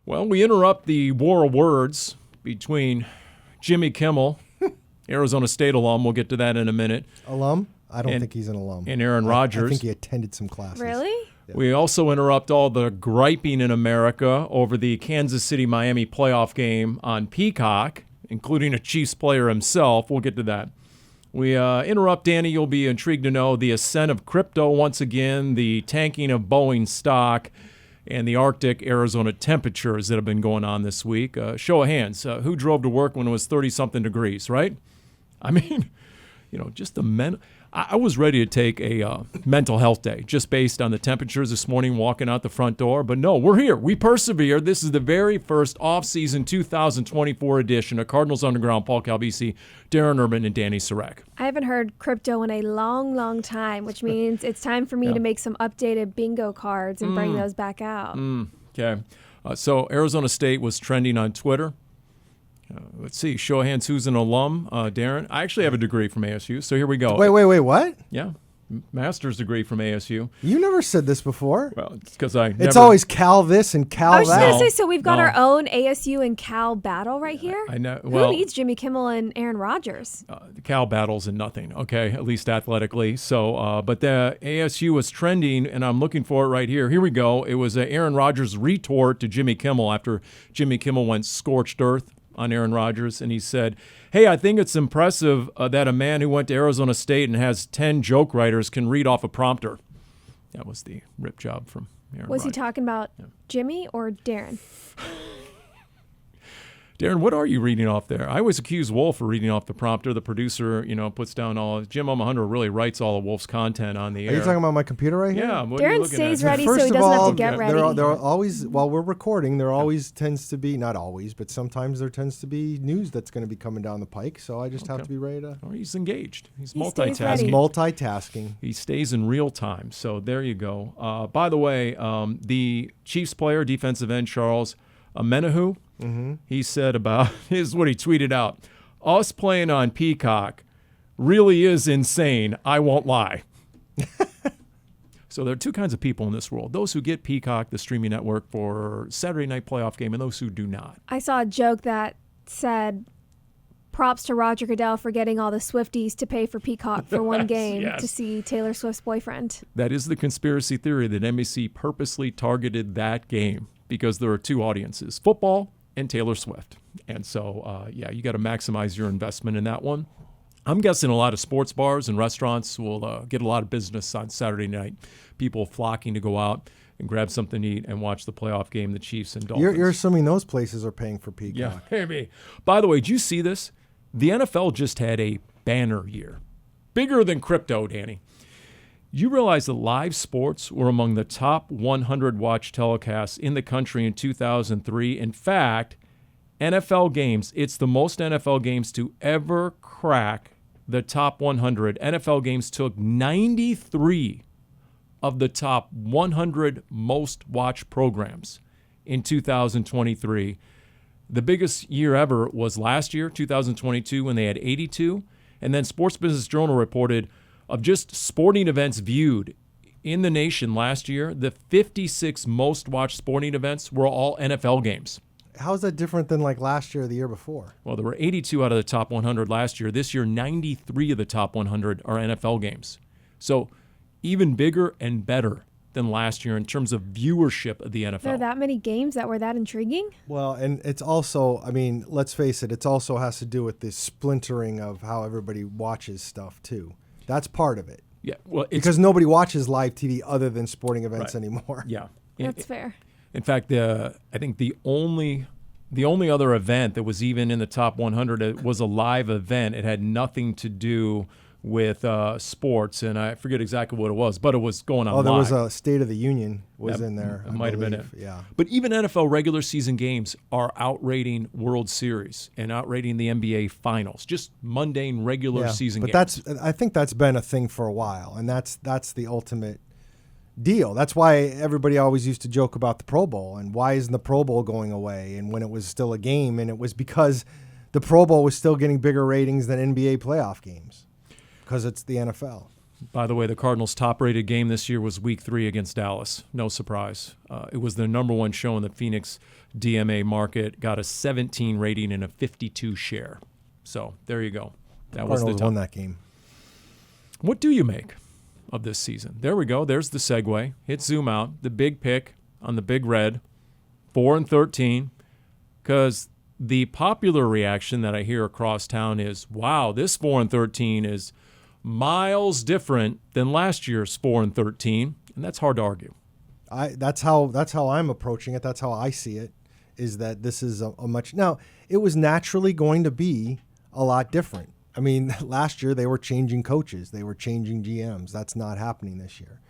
Well, we interrupt the war of words between Jimmy Kimmel, Arizona State alum, we'll get to that in a minute. Alum? I don't think he's an alum. And Aaron Rodgers. I think he attended some classes. Really? Yeah. We also interrupt all the griping in America over the Kansas City-Miami playoff game on Peacock, including a Chiefs player himself. We'll get to that. We interrupt, Dani. You'll be intrigued to know the ascent of crypto once again, the tanking of Boeing stock, and the Arctic Arizona temperatures that have been going on this week. Show of hands. Who drove to work when it was 30-something degrees, right? I mean, just the men. I was ready to take a mental health day just based on the temperatures this morning walking out the front door. But no, we're here. We persevered. This is the very first off-season 2024 edition of Cardinals Underground. Paul Calvisi, Darren Urban, and Dani Sureck. I haven't heard crypto in a long, long time, which means it's time for me to make some updated bingo cards and bring those back out. Okay. So Arizona State was trending on Twitter. Let's see. Show of hands, who's an alum? Darren. I actually have a degree from ASU, so here we go. Wait, what? Yeah. Master's degree from ASU. You never said this before. Well, it's because It's always Cal this and Cal I was just that. going to say, so we've got our own ASU and Cal battle right here? I know. Who needs Jimmy Kimmel and Aaron Rodgers? The Cal battles and nothing, okay, at least athletically. So, but the ASU was trending, and I'm looking for it right here. Here we go. It was Aaron Rodgers' retort to Jimmy Kimmel after Jimmy Kimmel went scorched earth on Aaron Rodgers, and he said, hey, I think it's impressive that a man who went to Arizona State and has 10 joke writers can read off a prompter. That was the rip job from Aaron Was Rodgers. he talking about Jimmy or Darren? Darren, what are you reading off there? I always accuse Wolf of reading off the prompter. The producer, puts down all. Jim Omohundro really writes all of Wolf's content on the air. Are you talking about my computer right here? Yeah. What are you Darren looking stays at? ready so he doesn't have to get ready. There are always, while we're recording, there always tends to be, not always, but sometimes there tends to be news that's going to be coming down the pike. So I just have to be ready to. Oh, he's engaged. He's He stays multitasking. ready. Multitasking. He stays in real time. So there you go. By the way, the Chiefs player, defensive end Charles Omenihu, he said about, here's what he tweeted out. Us playing on Peacock really is insane. I won't lie. So there are two kinds of people in this world. Those who get Peacock, the streaming network, for Saturday night playoff game, and those who do not. I saw a joke that said, props to Roger Goodell for getting all the Swifties to pay for Peacock for one game to see Taylor Swift's boyfriend. That is the conspiracy theory that NBC purposely targeted that game because there are two audiences, football and Taylor Swift. And so, you got to maximize your investment in that one. I'm guessing a lot of sports bars and restaurants will get a lot of business on Saturday night. People flocking to go out and grab something to eat and watch the playoff game, the Chiefs and Dolphins. You're assuming those places are paying for Peacock. Yeah, maybe. By the way, did you see this? The NFL just had a banner year. Bigger than crypto, Dani. You realize that live sports were among the top 100 watched telecasts in the country in 2003. In fact, NFL games, it's the most NFL games to ever crack the top 100. NFL games took 93 of the top 100 most watched programs in 2023. The biggest year ever was last year, 2022, when they had 82. And then Sports Business Journal reported of just sporting events viewed in the nation last year, the 56 most watched sporting events were all NFL games. How is that different than like last year or the year before? Well, there were 82 out of the top 100 last year. This year, 93 of the top 100 are NFL games. So even bigger and better than last year in terms of viewership of the NFL. There are that many games that were that intriguing? Well, and it's also, let's face it, it also has to do with the splintering of how everybody watches stuff too. That's part of it. Yeah, well, because nobody watches live TV other than sporting events anymore. Yeah, that's fair. In fact, I think the only other event that was even in the top 100 was a live event. It had nothing to do with sports, and I forget exactly what it was, but it was going on live. There was a State of the Union in there. It might have been it. Yeah. But even NFL regular season games are outrating World Series and outrating the NBA Finals. Just mundane regular season games. But I think that's been a thing for a while, and that's the ultimate deal. That's why everybody always used to joke about the Pro Bowl and why isn't the Pro Bowl going away, and when it was still a game, and it was because the Pro Bowl was still getting bigger ratings than NBA playoff games because it's the NFL. By the way, the Cardinals' top-rated game this year was Week 3 against Dallas. No surprise. It was their number one show in the Phoenix DMA market. Got a 17 rating and a 52 share. So there you go. That was the Cardinals won that game. What do you make of this season? There we go. There's the segue. Hit zoom out. The big pick on the big red, 4-13. Because the popular reaction that I hear across town is, wow, this 4-13 is miles different than last year's 4-13, and that's hard to argue. That's how I'm approaching it. That's how I see it. Is that this is a much now? It was naturally going to be a lot different. I mean, last year they were changing coaches, they were changing GMs. That's not happening this year.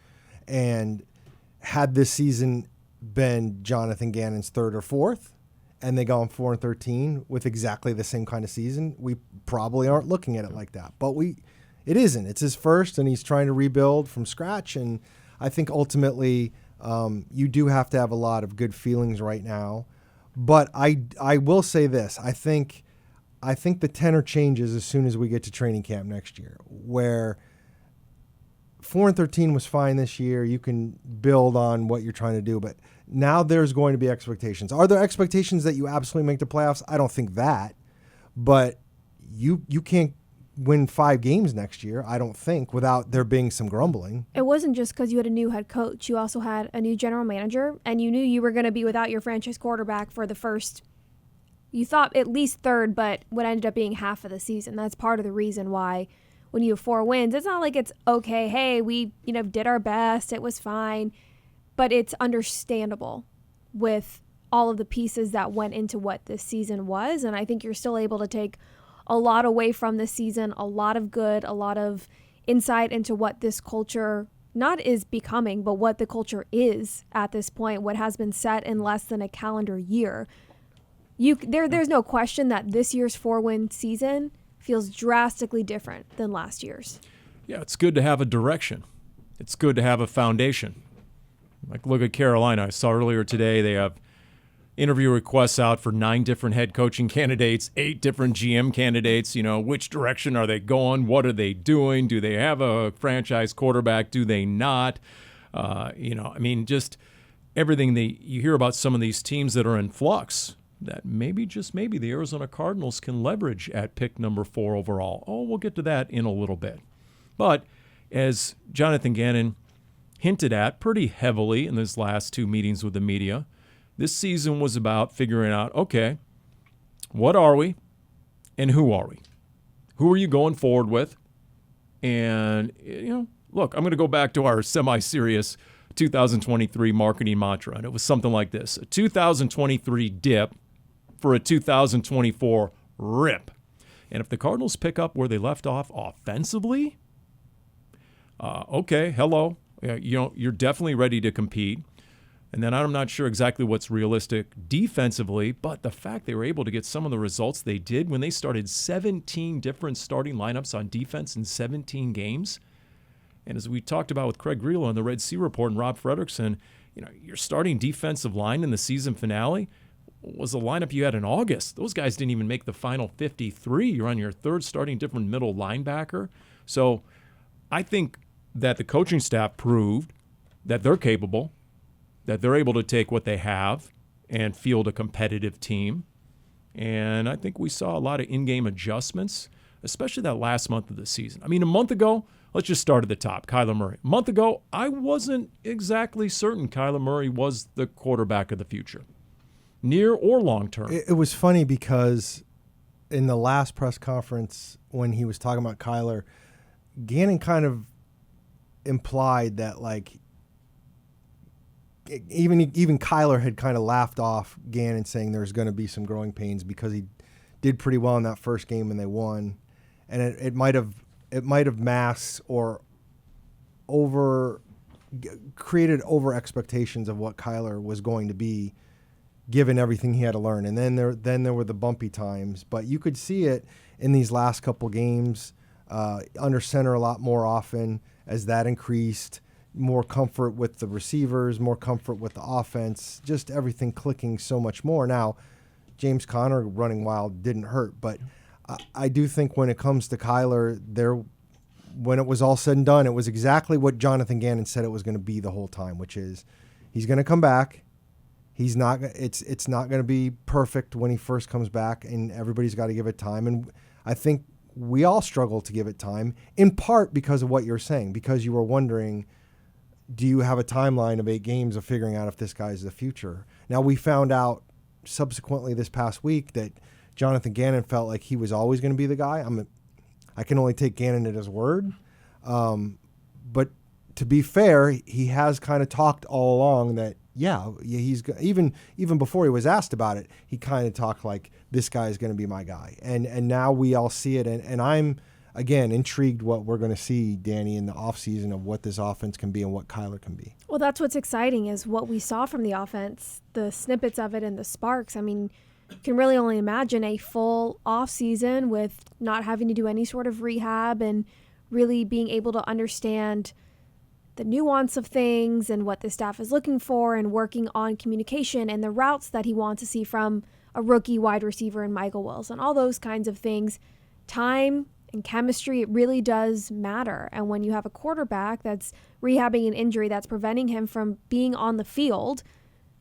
And had this season been Jonathan Gannon's third or fourth, and they gone 4-13 with exactly the same kind of season, we probably aren't looking at it like that. But it isn't. It's his first, and he's trying to rebuild from scratch. And I think ultimately you do have to have a lot of good feelings right now. But I will say this. I think the tenor changes as soon as we get to training camp next year, where 4-13 was fine this year. You can build on what you're trying to do, but now there's going to be expectations. Are there expectations that you absolutely make the playoffs? I don't think that, but you can't win 5 games next year, I don't think, without there being some grumbling. It wasn't just because you had a new head coach. You also had a new general manager, and you knew you were going to be without your franchise quarterback for the first, you thought at least third, but what ended up being half of the season. That's part of the reason why when you have 4 wins, it's not like it's okay, hey, we did our best, it was fine, but it's understandable with all of the pieces that went into what this season was, and I think you're still able to take a lot away from this season, a lot of good, a lot of insight into what this culture not is becoming, but what the culture is at this point, what has been set in less than a calendar year. There's no question that this year's 4-win season feels drastically different than last year's. Yeah, it's good to have a direction. It's good to have a foundation. Like, look at Carolina. I saw earlier today they have interview requests out for 9 different head coaching candidates, 8 different GM candidates. Which direction are they going? What are they doing? Do they have a franchise quarterback? Do they not? Just everything you hear about some of these teams that are in flux that maybe, just maybe, the Arizona Cardinals can leverage at pick number 4 overall. Oh, we'll get to that in a little bit. But as Jonathan Gannon hinted at pretty heavily in his last 2 meetings with the media, this season was about figuring out, okay, what are we and who are we? Who are you going forward with? And, look, I'm going to go back to our semi-serious 2023 marketing mantra, and it was something like this: a 2023 dip for a 2024 rip. And if the Cardinals pick up where they left off offensively, okay, hello, you're definitely ready to compete. And then I'm not sure exactly what's realistic defensively, but the fact they were able to get some of the results they did when they started 17 different starting lineups on defense in 17 games. And as we talked about with Craig Grillo on the Red Sea Report and Rob Fredrickson, your starting defensive line in the season finale was a lineup you had in August. Those guys didn't even make the final 53. You're on your 3rd starting different middle linebacker. So I think that the coaching staff proved that they're capable, that they're able to take what they have and field a competitive team. And I think we saw a lot of in-game adjustments, especially that last month of the season. I mean, a month ago, let's just start at the top, Kyler Murray. A month ago, I wasn't exactly certain Kyler Murray was the quarterback of the future, near or long term. It was funny because in the last press conference when he was talking about Kyler, Gannon kind of implied that, like, even Kyler had kind of laughed off Gannon, saying there's going to be some growing pains because he did pretty well in that first game and they won, and it might have masked or created over expectations of what Kyler was going to be, given everything he had to learn. And then there were the bumpy times, but you could see it in these last couple games, under center a lot more often as that increased. More comfort with the receivers, more comfort with the offense, just everything clicking so much more. Now, James Conner running wild didn't hurt, but I do think when it comes to Kyler, there when it was all said and done, it was exactly what Jonathan Gannon said it was going to be the whole time, which is he's going to come back. He's not. It's not going to be perfect when he first comes back, and everybody's got to give it time. And I think we all struggle to give it time, in part because of what you're saying, because you were wondering, do you have a timeline of 8 games of figuring out if this guy's the future? Now, we found out subsequently this past week that Jonathan Gannon felt like he was always going to be the guy. I can only take Gannon at his word. But to be fair, he has kind of talked all along that, he's even before he was asked about it, he kind of talked like this guy is going to be my guy. And now we all see it. And I'm, again, intrigued what we're going to see, Dani, in the offseason of what this offense can be and what Kyler can be. Well, that's what's exciting is what we saw from the offense, the snippets of it and the sparks. I mean, you can really only imagine a full offseason with not having to do any sort of rehab and really being able to understand the nuance of things and what the staff is looking for and working on communication and the routes that he wants to see from a rookie wide receiver in Michael Wilson, all those kinds of things. Time and chemistry, it really does matter. And when you have a quarterback that's rehabbing an injury that's preventing him from being on the field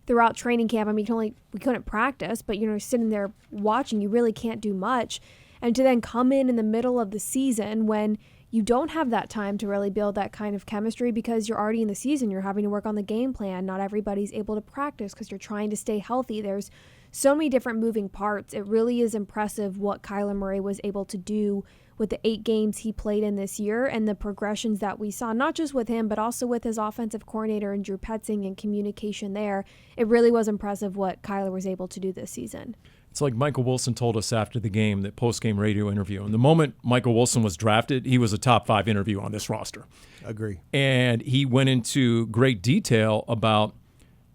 throughout training camp, I mean, we couldn't practice, but sitting there watching, you really can't do much. And to then come in the middle of the season when you don't have that time to really build that kind of chemistry because you're already in the season, you're having to work on the game plan. Not everybody's able to practice because you're trying to stay healthy. There's so many different moving parts. It really is impressive what Kyler Murray was able to do with the 8 games he played in this year and the progressions that we saw, not just with him, but also with his offensive coordinator and Drew Petzing and communication there. It really was impressive what Kyler was able to do this season. It's like Michael Wilson told us after the game, that post-game radio interview. And the moment Michael Wilson was drafted, he was a top 5 interview on this roster. Agree. And he went into great detail about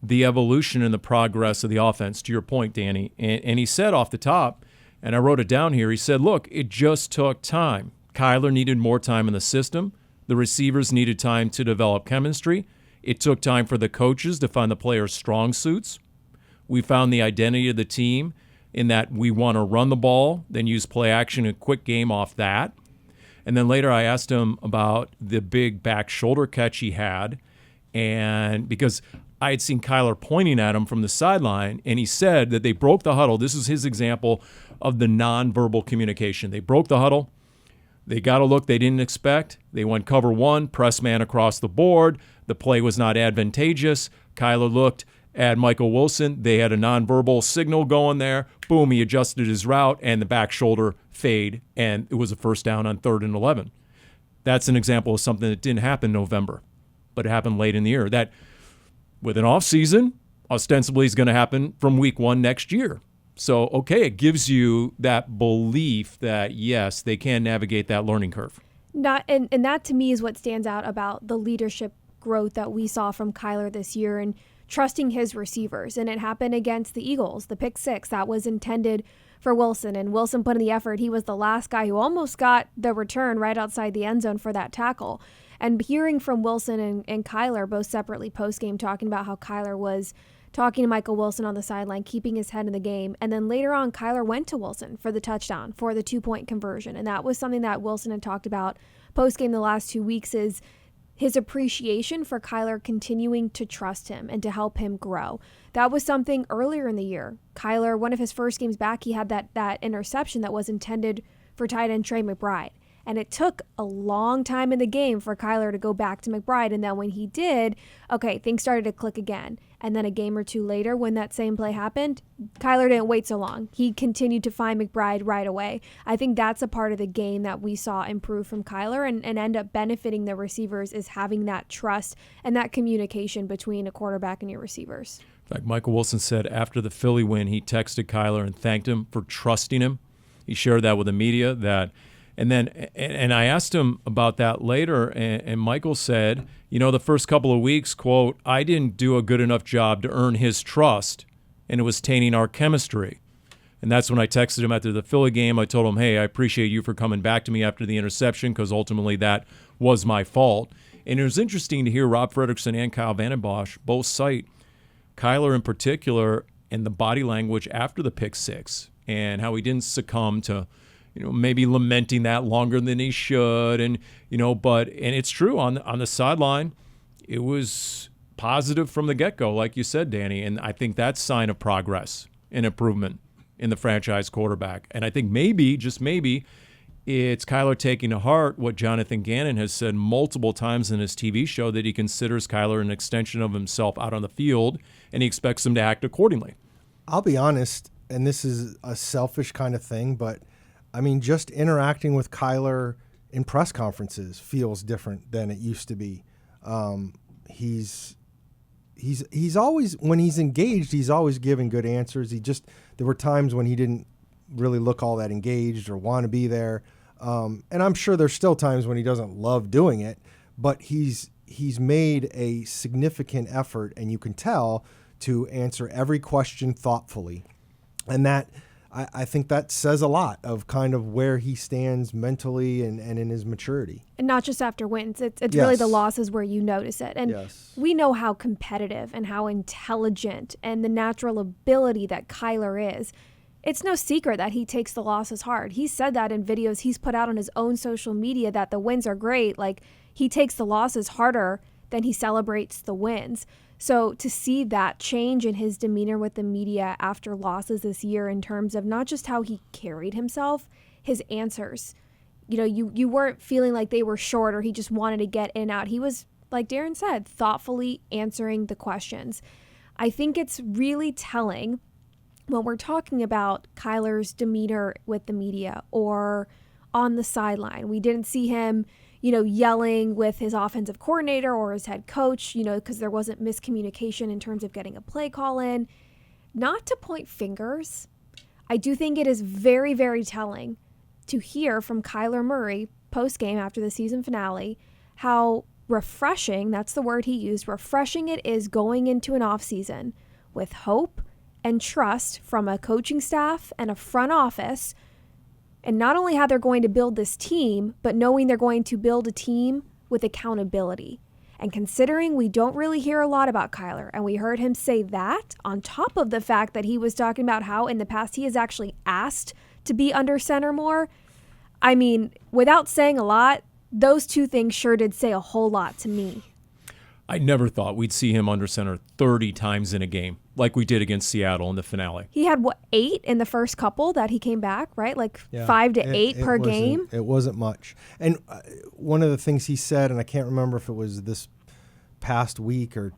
the evolution and the progress of the offense, to your point, Dani. And he said off the top, and I wrote it down here, he said, look, it just took time. Kyler needed more time in the system. The receivers needed time to develop chemistry. It took time for the coaches to find the players' strong suits. We found the identity of the team in that we want to run the ball, then use play action and quick game off that. And then later I asked him about the big back shoulder catch he had, and because I had seen Kyler pointing at him from the sideline, and he said that they broke the huddle. This is his example of the nonverbal communication. They broke the huddle. They got a look they didn't expect. They went cover 1, press man across the board. The play was not advantageous. Kyler looked at Michael Wilson. They had a nonverbal signal going there. Boom, he adjusted his route, and the back shoulder fade, and it was a first down on 3rd and 11. That's an example of something that didn't happen in November, but it happened late in the year. That, with an offseason, ostensibly is going to happen from week 1 next year. So, okay, it gives you that belief that, yes, they can navigate that learning curve. And that, to me, is what stands out about the leadership growth that we saw from Kyler this year and trusting his receivers. And it happened against the Eagles, the pick 6 that was intended for Wilson. And Wilson put in the effort. He was the last guy who almost got the return right outside the end zone for that tackle. And hearing from Wilson and Kyler both separately post-game talking about how Kyler was talking to Michael Wilson on the sideline, keeping his head in the game. And then later on, Kyler went to Wilson for the touchdown, for the 2-point conversion. And that was something that Wilson had talked about post-game the last 2 weeks, is his appreciation for Kyler continuing to trust him and to help him grow. That was something earlier in the year. Kyler, one of his first games back, he had that interception that was intended for tight end Trey McBride. And it took a long time in the game for Kyler to go back to McBride. And then when he did, okay, things started to click again. And then a game or two later, when that same play happened, Kyler didn't wait so long. He continued to find McBride right away. I think that's a part of the game that we saw improve from Kyler and end up benefiting the receivers, is having that trust and that communication between a quarterback and your receivers. In fact, Michael Wilson said after the Philly win, he texted Kyler and thanked him for trusting him. He shared that with the media. And I asked him about that later, and Michael said, the first couple of weeks, quote, I didn't do a good enough job to earn his trust, and it was tainting our chemistry. And that's when I texted him after the Philly game. I told him, hey, I appreciate you for coming back to me after the interception, because ultimately that was my fault. And it was interesting to hear Rob Fredrickson and Kyle Vanden Bosch both cite Kyler in particular and the body language after the pick 6 and how he didn't succumb to maybe lamenting that longer than he should. And, and it's true on the sideline, it was positive from the get-go, like you said, Dani. And I think that's a sign of progress and improvement in the franchise quarterback. And I think maybe, just maybe, it's Kyler taking to heart what Jonathan Gannon has said multiple times in his TV show, that he considers Kyler an extension of himself out on the field, and he expects him to act accordingly. I'll be honest, and this is a selfish kind of thing, but I mean, just interacting with Kyler in press conferences feels different than it used to be. He's always, when he's engaged, he's always giving good answers. There were times when he didn't really look all that engaged or want to be there. And I'm sure there's still times when he doesn't love doing it, but he's made a significant effort, and you can tell, to answer every question thoughtfully. And that, I think that says a lot of kind of where he stands mentally and in his maturity. And not just after wins. It's Yes. really the losses where you notice it. And Yes. we know how competitive and how intelligent and the natural ability that Kyler is. It's no secret that he takes the losses hard. He said that in videos he's put out on his own social media, that the wins are great. Like, he takes the losses harder than he celebrates the wins. So to see that change in his demeanor with the media after losses this year, in terms of not just how he carried himself, his answers, you weren't feeling like they were short or he just wanted to get in and out. He was, like Darren said, thoughtfully answering the questions. I think it's really telling when we're talking about Kyler's demeanor with the media or on the sideline. We didn't see him, yelling with his offensive coordinator or his head coach, because there wasn't miscommunication in terms of getting a play call in. Not to point fingers, I do think it is very, very telling to hear from Kyler Murray post-game after the season finale how refreshing, that's the word he used, refreshing it is going into an offseason with hope and trust from a coaching staff and a front office. And not only how they're going to build this team, but knowing they're going to build a team with accountability. And considering we don't really hear a lot about Kyler, and we heard him say that on top of the fact that he was talking about how in the past he has actually asked to be under center more. I mean, without saying a lot, those two things sure did say a whole lot to me. I never thought we'd see him under center 30 times in a game, like we did against Seattle in the finale. He had, 8 in the first couple that he came back, right? Like 5 to 8 per game. It wasn't much. And one of the things he said, and I can't remember if it was this past week or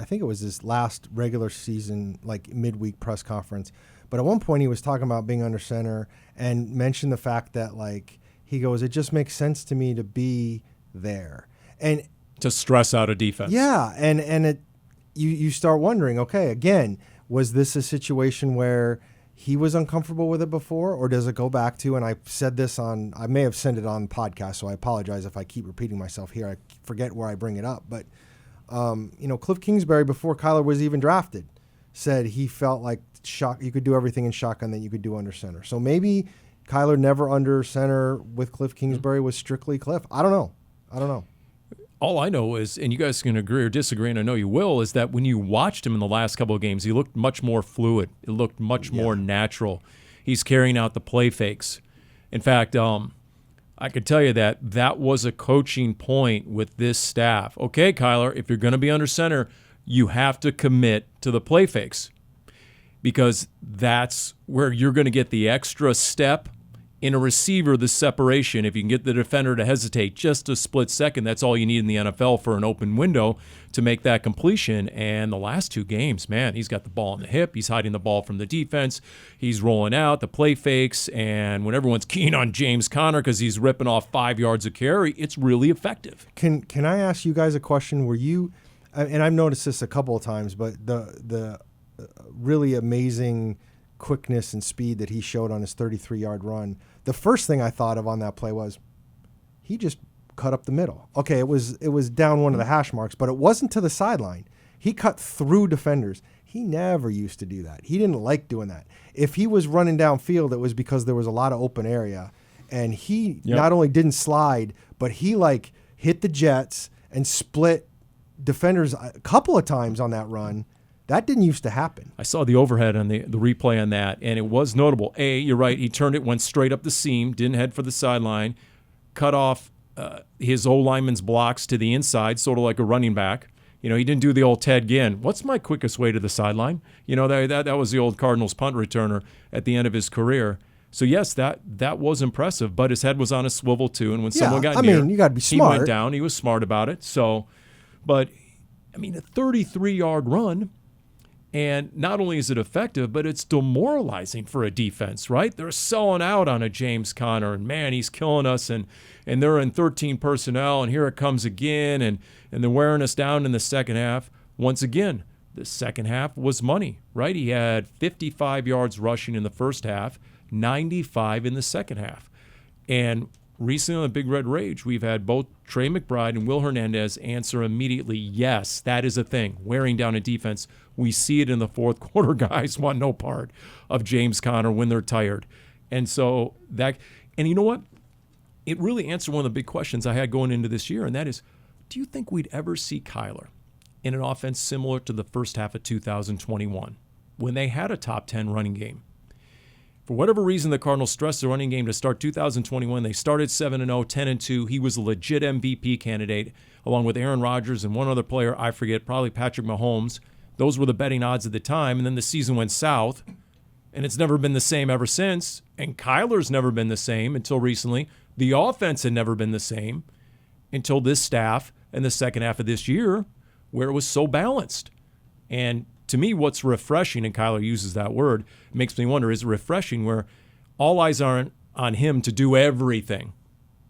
I think it was this last regular season, like midweek press conference, but at one point he was talking about being under center and mentioned the fact that, like, he goes, it just makes sense to me to be there. And to stress out a defense. Yeah, and you start wondering, okay, again, was this a situation where he was uncomfortable with it before, or does it go back to, and I said this I may have said it on the podcast, so I apologize if I keep repeating myself here. I forget where I bring it up, but Cliff Kingsbury, before Kyler was even drafted, said he felt like you could do everything in shotgun that you could do under center. So maybe Kyler never under center with Cliff Kingsbury was strictly Cliff. I don't know. All I know is, and you guys can agree or disagree, and I know you will, is that when you watched him in the last couple of games, he looked much more fluid. It looked much more natural. He's carrying out the play fakes. In fact, I could tell you that was a coaching point with this staff. Okay, Kyler, if you're going to be under center, you have to commit to the play fakes, because that's where you're going to get the extra step in a receiver, the separation. If you can get the defender to hesitate just a split second, that's all you need in the NFL for an open window to make that completion. And the last 2 games, man, he's got the ball on the hip. He's hiding the ball from the defense. He's rolling out the play fakes. And when everyone's keen on James Conner because he's ripping off 5 yards of carry, it's really effective. Can I ask you guys a question? Were you, and I've noticed this a couple of times, but the really amazing quickness and speed that he showed on his 33-yard run, the first thing I thought of on that play was he just cut up the middle. Okay, it was down one of the hash marks, but it wasn't to the sideline. He cut through defenders. He never used to do that. He didn't like doing that. If he was running downfield, it was because there was a lot of open area, and he not only didn't slide, but he hit the jets and split defenders a couple of times on that run That didn't used to happen. I saw the overhead on the replay on that, and it was notable. You're right. He turned it, went straight up the seam, didn't head for the sideline, cut off his O-lineman's blocks to the inside, sort of like a running back. He didn't do the old Ted Ginn. What's my quickest way to the sideline? That was the old Cardinals punt returner at the end of his career. So, yes, that was impressive, but his head was on a swivel, too. And when someone got near, you got to be smart. He went down. He was smart about it. So, but, a 33-yard run, and not only is it effective, but it's demoralizing for a defense, right? They're selling out on a James Conner, and, man, he's killing us, and they're in 13 personnel, and here it comes again, and they're wearing us down in the second half. Once again, the second half was money, right? He had 55 yards rushing in the first half, 95 in the second half. And recently on the Big Red Rage, we've had both Trey McBride and Will Hernandez answer immediately, yes, that is a thing, wearing down a defense. We see it in the fourth quarter. Guys want no part of James Conner when they're tired. And so and you know what? It really answered one of the big questions I had going into this year, and that is, do you think we'd ever see Kyler in an offense similar to the first half of 2021 when they had a top 10 running game? For whatever reason, the Cardinals stressed the running game to start 2021. They started 7-0, 10-2. He was a legit MVP candidate, along with Aaron Rodgers and one other player, I forget, probably Patrick Mahomes. Those were the betting odds at the time. And then the season went south, and it's never been the same ever since. And Kyler's never been the same until recently. The offense had never been the same until this staff and the second half of this year, where it was so balanced. And to me, what's refreshing, and Kyler uses that word, makes me wonder, is it refreshing where all eyes aren't on him to do everything?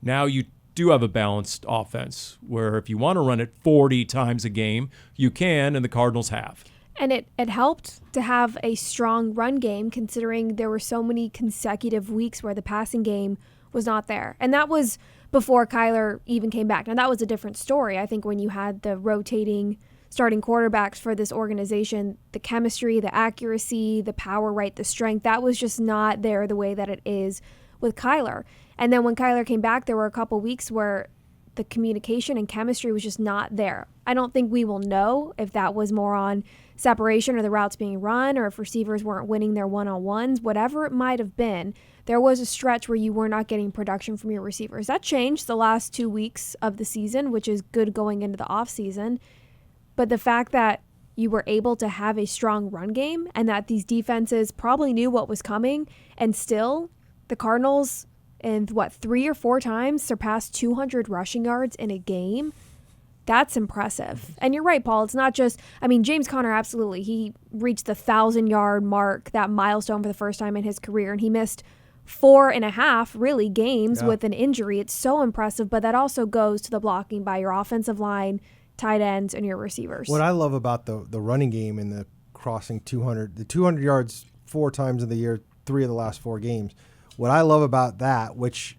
Now you do have a balanced offense where if you want to run it 40 times a game, you can, and the Cardinals have. And it helped to have a strong run game, considering there were so many consecutive weeks where the passing game was not there. And that was before Kyler even came back. Now, that was a different story. I think when you had the rotating starting quarterbacks for this organization, the chemistry, the accuracy, the power, right, the strength, that was just not there the way that it is with Kyler. And then when Kyler came back, there were a couple weeks where the communication and chemistry was just not there. I don't think we will know if that was more on separation or the routes being run or if receivers weren't winning their one-on-ones, whatever it might have been. There was a stretch where you were not getting production from your receivers. That changed the last 2 weeks of the season, which is good going into the offseason. But the fact that you were able to have a strong run game and that these defenses probably knew what was coming, and still the Cardinals in 3 or 4 times surpassed 200 rushing yards in a game, that's impressive. And you're right, Paul. It's not just, James Conner, absolutely. He reached the 1,000-yard mark, that milestone for the first time in his career, and he missed 4.5 really games with an injury. It's so impressive, but that also goes to the blocking by your offensive line, tight ends, and your receivers. What I love about the running game and the crossing 200, the 200 yards 4 times in the year, 3 of the last 4 games. What I love about that, which,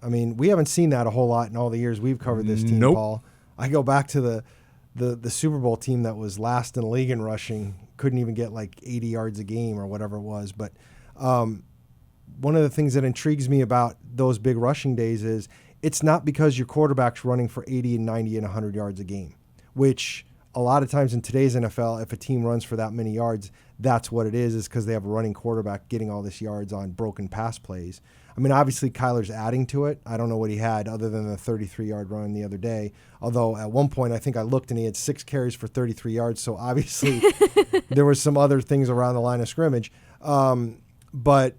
we haven't seen that a whole lot in all the years we've covered this team, Nope. Paul. I go back to the Super Bowl team that was last in the league in rushing, couldn't even get like 80 yards a game or whatever it was. But one of the things that intrigues me about those big rushing days is it's not because your quarterback's running for 80 and 90 and 100 yards a game, which a lot of times in today's NFL, if a team runs for that many yards, that's what it is because they have a running quarterback getting all this yards on broken pass plays. Obviously Kyler's adding to it. I don't know what he had other than the 33-yard run the other day, although at one point I think I looked and he had 6 carries for 33 yards, so obviously there was some other things around the line of scrimmage. But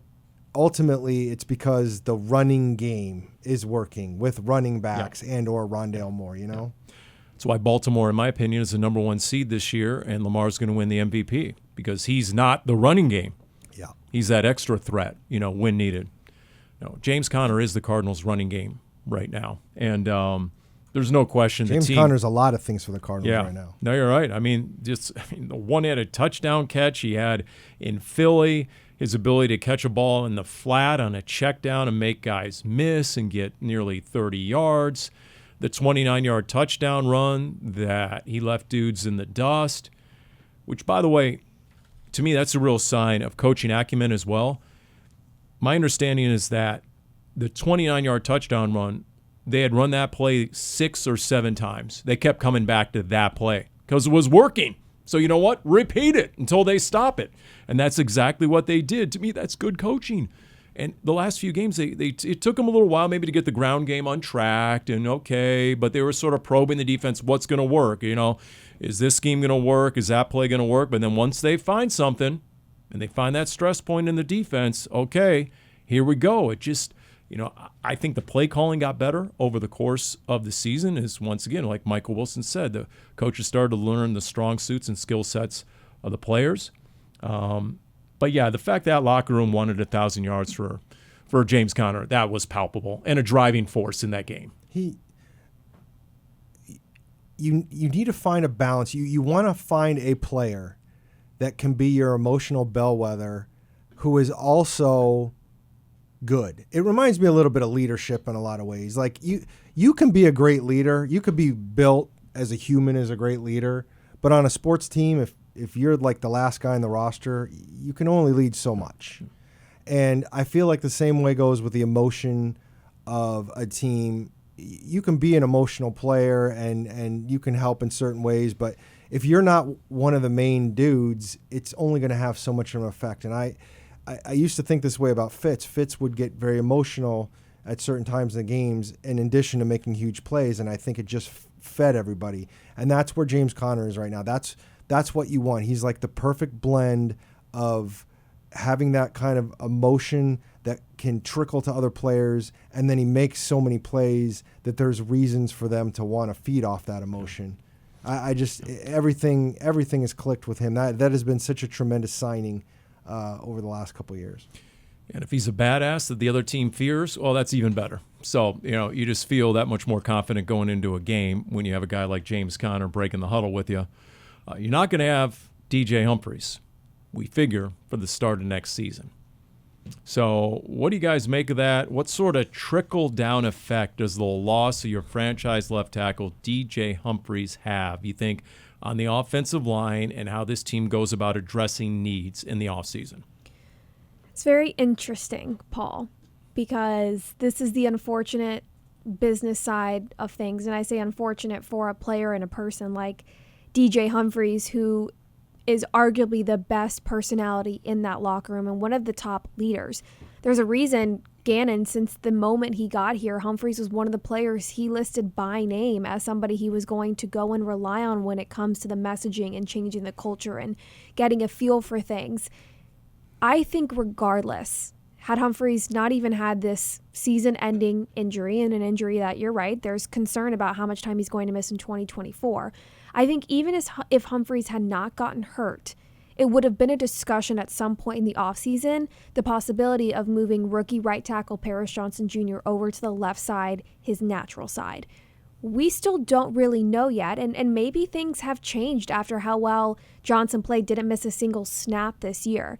ultimately it's because the running game is working with running backs and or Rondale Moore, That's why Baltimore, in my opinion, is the number 1 seed this year, and Lamar's going to win the MVP because he's not the running game. Yeah. He's that extra threat, when needed. No, James Conner is the Cardinals' running game right now, and there's no question. James Conner's a lot of things for the Cardinals right now. No, you're right. The one-handed touchdown catch he had in Philly, his ability to catch a ball in the flat on a check down and make guys miss and get nearly 30 yards. The 29-yard touchdown run that he left dudes in the dust, which, by the way, to me, that's a real sign of coaching acumen as well. My understanding is that the 29-yard touchdown run, they had run that play 6 or 7 times. They kept coming back to that play because it was working. So you know what? Repeat it until they stop it. And that's exactly what they did. To me, that's good coaching. And the last few games, it took them a little while maybe to get the ground game untracked and okay, but they were sort of probing the defense, what's going to work? Is this scheme going to work? Is that play going to work? But then once they find something and they find that stress point in the defense, okay, here we go. It just, I think the play calling got better over the course of the season is, once again, like Michael Wilson said, the coaches started to learn the strong suits and skill sets of the players. But yeah, the fact that locker room wanted 1,000 yards for James Conner, that was palpable and a driving force in that game. You need to find a balance. You want to find a player that can be your emotional bellwether who is also good. It reminds me a little bit of leadership in a lot of ways. Like you can be a great leader. You could be built as a human as a great leader, but on a sports team, if you're like the last guy in the roster, you can only lead so much. And I feel like the same way goes with the emotion of a team. You can be an emotional player and you can help in certain ways, but if you're not one of the main dudes, it's only going to have so much of an effect. And I used to think this way about Fitz. Fitz would get very emotional at certain times in the games in addition to making huge plays, and I think it just fed everybody. And that's where James Conner is right now. That's what you want. He's like the perfect blend of having that kind of emotion that can trickle to other players, and then he makes so many plays that there's reasons for them to want to feed off that emotion. I just everything has clicked with him. That has been such a tremendous signing over the last couple of years. And if he's a badass that the other team fears, well, that's even better. So, you just feel that much more confident going into a game when you have a guy like James Conner breaking the huddle with you. You're not going to have DJ Humphries, we figure, for the start of next season. So what do you guys make of that? What sort of trickle-down effect does the loss of your franchise left tackle DJ Humphries have, you think, on the offensive line and how this team goes about addressing needs in the offseason? It's very interesting, Paul, because this is the unfortunate business side of things. And I say unfortunate for a player and a person like DJ Humphries, who is arguably the best personality in that locker room and one of the top leaders. There's a reason Gannon, since the moment he got here, Humphries was one of the players he listed by name as somebody he was going to go and rely on when it comes to the messaging and changing the culture and getting a feel for things. I think regardless, had Humphries not even had this season-ending injury, and an injury that, you're right, there's concern about how much time he's going to miss in 2024, I think even if Humphries had not gotten hurt, it would have been a discussion at some point in the offseason, the possibility of moving rookie right tackle Paris Johnson Jr. over to the left side, his natural side. We still don't really know yet, and maybe things have changed after how well Johnson played, didn't miss a single snap this year.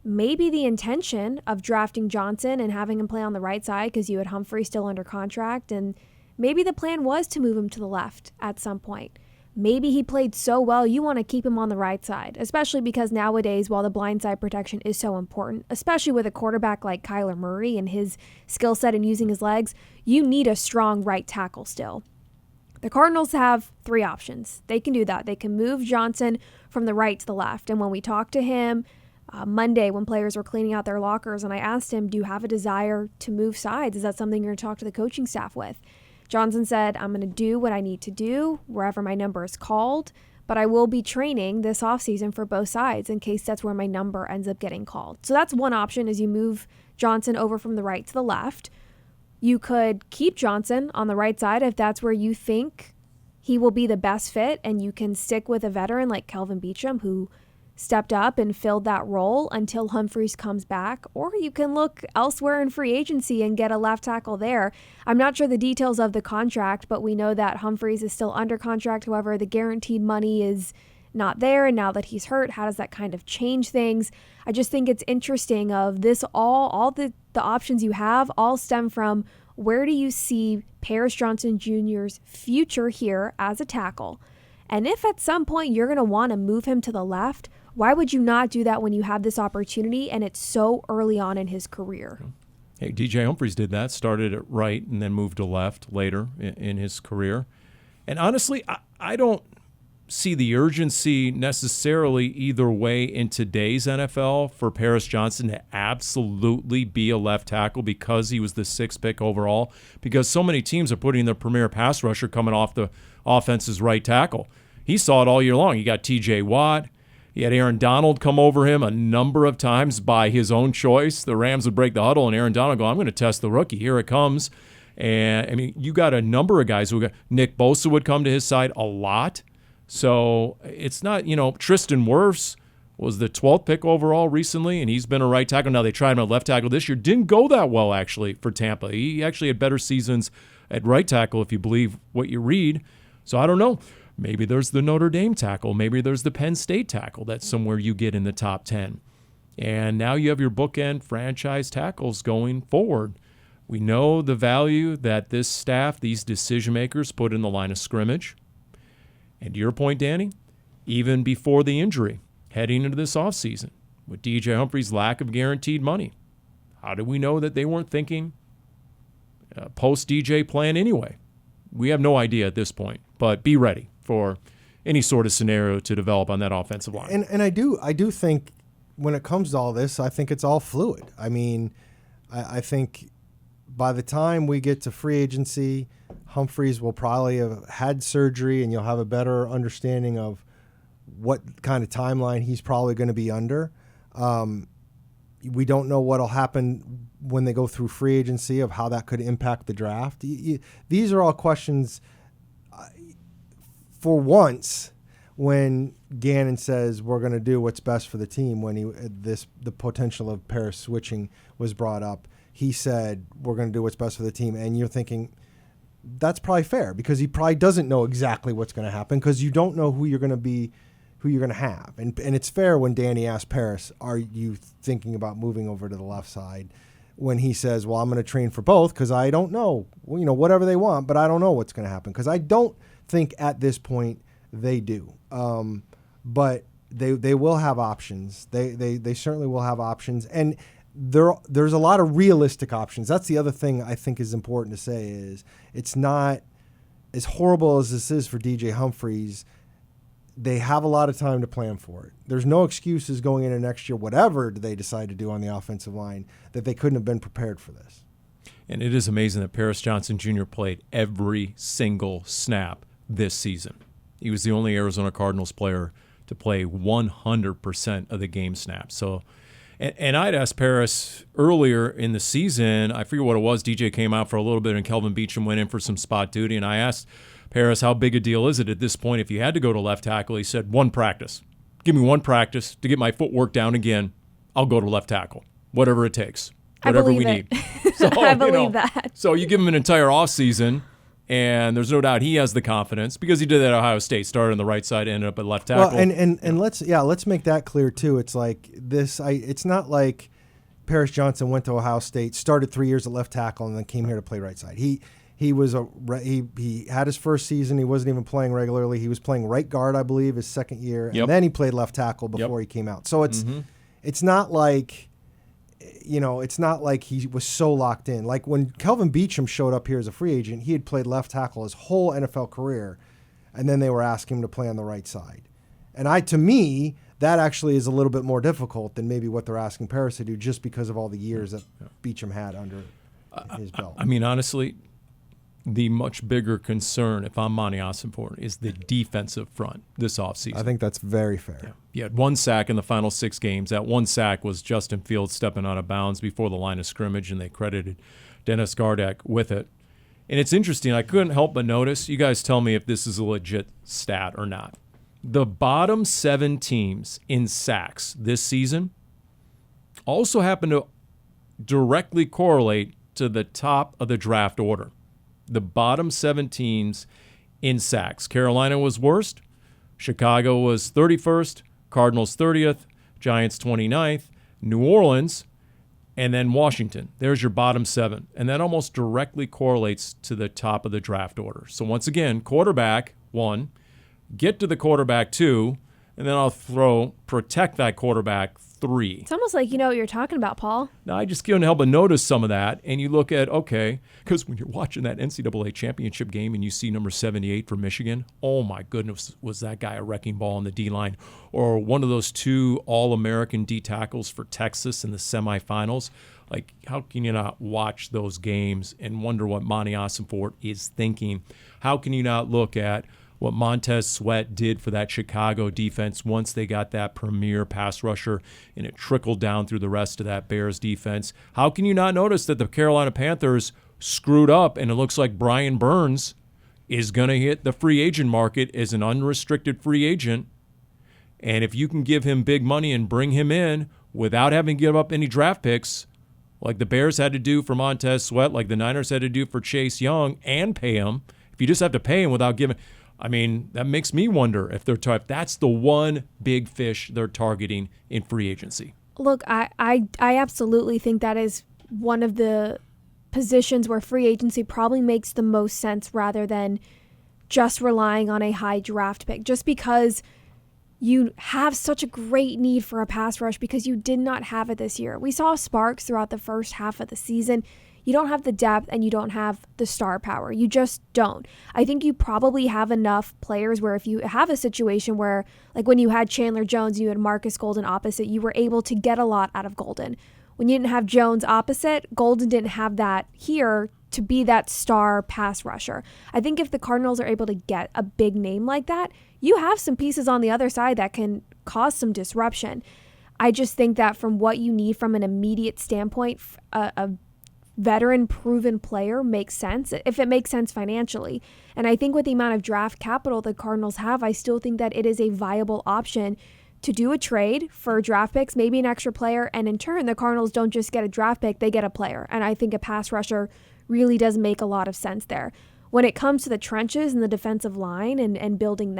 Maybe the intention of drafting Johnson and having him play on the right side because you had Humphrey still under contract, and maybe the plan was to move him to the left at some point. Maybe he played so well you want to keep him on the right side, especially because nowadays, while the blind side protection is so important, especially with a quarterback like Kyler Murray and his skill set and using his legs, you need a strong right tackle still. The Cardinals have three options. They can do that. They can move Johnson from the right to the left. And when we talked to him Monday when players were cleaning out their lockers, and I asked him, do you have a desire to move sides? Is that something you're going to talk to the coaching staff with? Johnson said, I'm going to do what I need to do wherever my number is called, but I will be training this offseason for both sides in case that's where my number ends up getting called. So that's one option, is you move Johnson over from the right to the left. You could keep Johnson on the right side if that's where you think he will be the best fit, and you can stick with a veteran like Kelvin Beachum, who stepped up and filled that role until Humphries comes back, or you can look elsewhere in free agency and get a left tackle there. I'm not sure the details of the contract, but we know that Humphries is still under contract. However, the guaranteed money is not there, and now that he's hurt, how does that kind of change things? I just think it's interesting of this all the options you have all stem from where do you see Paris Johnson Jr.'s future here as a tackle? And if at some point you're going to want to move him to the left, why would you not do that when you have this opportunity and it's so early on in his career? Hey, DJ Humphries did that, started at right and then moved to left later in his career. And honestly, I don't see the urgency necessarily either way in today's NFL for Paris Johnson to absolutely be a left tackle because he was the 6th pick overall, because so many teams are putting their premier pass rusher coming off the offense's right tackle. He saw it all year long. He got T.J. Watt. He had Aaron Donald come over him a number of times by his own choice. The Rams would break the huddle, and Aaron Donald go, I'm going to test the rookie. Here it comes. And, I mean, you got a number of guys who got – Nick Bosa would come to his side a lot. So it's not, Tristan Wirfs was the 12th pick overall recently, and he's been a right tackle. Now they tried him at left tackle this year. Didn't go that well, actually, for Tampa. He actually had better seasons at right tackle, if you believe what you read. So I don't know. Maybe there's the Notre Dame tackle. Maybe there's the Penn State tackle. That's somewhere you get in the top 10. And now you have your bookend franchise tackles going forward. We know the value that this staff, these decision makers, put in the line of scrimmage. And to your point, Dani, even before the injury, heading into this offseason, with DJ Humphries' lack of guaranteed money, how do we know that they weren't thinking post-DJ plan anyway? We have no idea at this point, but be ready for any sort of scenario to develop on that offensive line. And I do think when it comes to all this, I think it's all fluid. I mean, I think by the time we get to free agency, Humphries will probably have had surgery, and you'll have a better understanding of what kind of timeline he's probably going to be under. We don't know what will happen when they go through free agency, of how that could impact the draft. These are all questions. For once, when Gannon says we're going to do what's best for the team, when the potential of Paris switching was brought up, he said we're going to do what's best for the team, and you're thinking that's probably fair, because he probably doesn't know exactly what's going to happen, because you don't know who you're going to have, and it's fair when Dani asked Paris, "Are you thinking about moving over to the left side?" When he says, "Well, I'm going to train for both because I don't know, whatever they want, but I don't know what's going to happen," because I don't think at this point they do, but they will have options. They certainly will have options, and there's a lot of realistic options. That's the other thing I think is important to say, is it's not as horrible as this is for DJ Humphries. They have a lot of time to plan for it. There's no excuses going into next year, whatever they decide to do on the offensive line, that they couldn't have been prepared for this. And it is amazing that Paris Johnson Jr. played every single snap this season. He was the only Arizona Cardinals player to play 100% of the game snaps. So, and I'd asked Paris earlier in the season, I forget what it was, DJ came out for a little bit and Kelvin Beachum went in for some spot duty, and I asked Paris, how big a deal is it at this point if you had to go to left tackle? He said, one practice. Give me one practice to get my footwork down again. I'll go to left tackle, whatever it takes, whatever we need. So, I believe that. So you give him an entire offseason, and there's no doubt he has the confidence, because he did that at Ohio State, started on the right side, ended up at left tackle. Well, and let's make that clear too. It's like this. It's not like Paris Johnson went to Ohio State, started 3 years at left tackle, and then came here to play right side. He had his first season. He wasn't even playing regularly. He was playing right guard, I believe, his second year, and then he played left tackle before he came out. So it's not like, it's not like he was so locked in. Like when Kelvin Beachum showed up here as a free agent, he had played left tackle his whole NFL career, and then they were asking him to play on the right side. And to me, that actually is a little bit more difficult than maybe what they're asking Paris to do, just because of all the years that Beachum had under his belt. I mean, honestly, the much bigger concern, if I'm Monty Ossenfort, is the defensive front this offseason. I think that's very fair. Yeah. He had one sack in the final 6 games. That one sack was Justin Fields stepping out of bounds before the line of scrimmage, and they credited Dennis Gardeck with it. And it's interesting. I couldn't help but notice, you guys tell me if this is a legit stat or not. The bottom 7 teams in sacks this season also happen to directly correlate to the top of the draft order. The bottom 7 teams in sacks. Carolina was worst. Chicago was 31st. Cardinals 30th. Giants 29th. New Orleans, and then Washington. There's your bottom 7. And that almost directly correlates to the top of the draft order. So once again, quarterback, 1. Get to the quarterback, 2. And then I'll protect that quarterback, 3. It's almost like you know what you're talking about, Paul. Now, I just can't help but notice some of that, and you look at, okay, because when you're watching that NCAA championship game and you see number 78 for Michigan, oh my goodness, was that guy a wrecking ball on the D-line? Or one of those 2 All-American D tackles for Texas in the semifinals. Like, how can you not watch those games and wonder what Monty Ossenfort is thinking? How can you not look at what Montez Sweat did for that Chicago defense once they got that premier pass rusher and it trickled down through the rest of that Bears defense? How can you not notice that the Carolina Panthers screwed up and it looks like Brian Burns is going to hit the free agent market as an unrestricted free agent? And if you can give him big money and bring him in without having to give up any draft picks, like the Bears had to do for Montez Sweat, like the Niners had to do for Chase Young, and pay him, if you just have to pay him without giving – I mean, that makes me wonder if if that's the one big fish they're targeting in free agency. Look, I absolutely think that is one of the positions where free agency probably makes the most sense rather than just relying on a high draft pick. Just because you have such a great need for a pass rush because you did not have it this year. We saw sparks throughout the first half of the season. You don't have the depth and you don't have the star power. You just don't. I think you probably have enough players where if you have a situation where, like when you had Chandler Jones and you had Marcus Golden opposite, you were able to get a lot out of Golden. When you didn't have Jones opposite, Golden didn't have that here to be that star pass rusher. I think if the Cardinals are able to get a big name like that, you have some pieces on the other side that can cause some disruption. I just think that from what you need from an immediate standpoint, a veteran proven player makes sense if it makes sense financially. And I think with the amount of draft capital the Cardinals have, I still think that it is a viable option to do a trade for draft picks, maybe an extra player, and in turn the Cardinals don't just get a draft pick, they get a player. And I think a pass rusher really does make a lot of sense there. When it comes to the trenches and the defensive line and building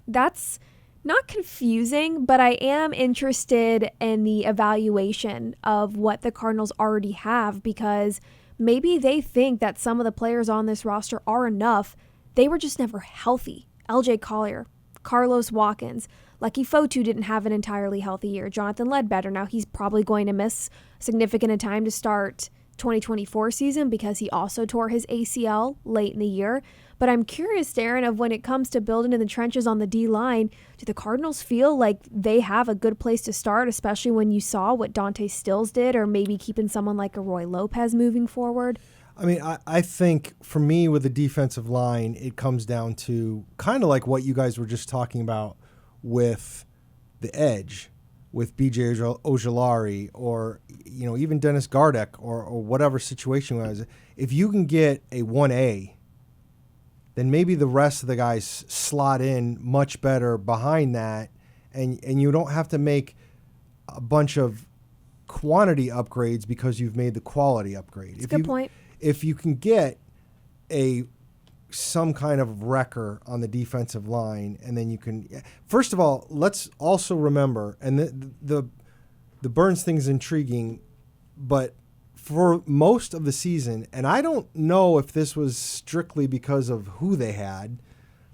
that's not confusing, but I am interested in the evaluation of what the Cardinals already have because maybe they think that some of the players on this roster are enough. They were just never healthy. LJ Collier, Carlos Watkins, Lucky Fotu didn't have an entirely healthy year. Jonathan Ledbetter, now he's probably going to miss significant time to start 2024 season because he also tore his ACL late in the year. But I'm curious, Darren, of when it comes to building in the trenches on the D-line, do the Cardinals feel like they have a good place to start, especially when you saw what Dante Stills did, or maybe keeping someone like a Roy Lopez moving forward? I mean, I think for me with the defensive line, it comes down to kind of like what you guys were just talking about with the edge, with B.J. Ojulari or, you know, even Dennis Gardeck or whatever situation was. If you can get a 1A, then maybe the rest of the guys slot in much better behind that, and you don't have to make a bunch of quantity upgrades because you've made the quality upgrade. That's a good point. If you can get some kind of wrecker on the defensive line, and then you can, first of all, let's also remember, and the Burns thing is intriguing, but for most of the season, and I don't know if this was strictly because of who they had.